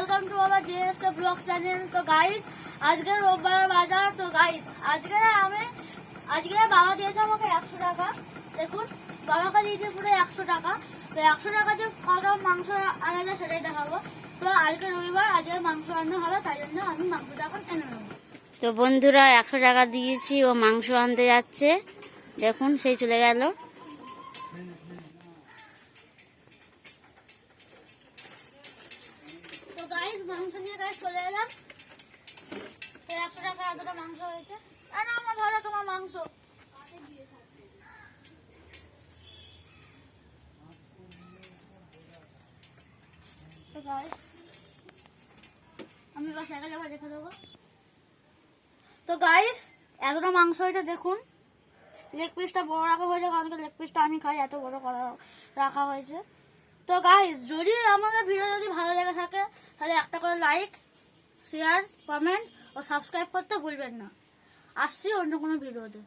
Welcome to our JSK blog channel. তো guys আজকে রোববার বাজার। তো গাইস আজকে বাবা দিয়েছে আমাকে 100 টাকা। দেখুন বাবাকে দিয়েছে পুরো 100 টাকা। তো 100 টাকা দিয়ে কত মাংস আনা যায় সেটাই দেখাবো। তো আজকে রবিবার, আজকে মাংস রান্না হবে, তাই জন্য আমি মাংসটা এখন এনে নেবো। তো বন্ধুরা 100 টাকা দিয়েছি, ও মাংস আনতে যাচ্ছে। দেখুন সেই চলে গেল। তো গাইস মাংস নিয়ে গাইস চলে এলাম। তো 100 টাকা এতটা মাংস হয়েছে। না আমার ধরো তোমার মাংস। তো গাইস আমি বাস একা যাবার রেখে দেবো। তো গাইস এতটা মাংস হয়েছে দেখুন। লেগ পিসটা বড় রাখা হয়েছে কারণ লেগ পিসটা আমি খাই, এত বড় করা রাখা হয়েছে। তো গাইস যদি আমাদের ভিডিও যদি ভালো লেগে থাকে তাহলে একটা করে লাইক, শেয়ার, কমেন্ট ও সাবস্ক্রাইব করতে ভুলবেন না। আসছি অন্য কোনো ভিডিওতে।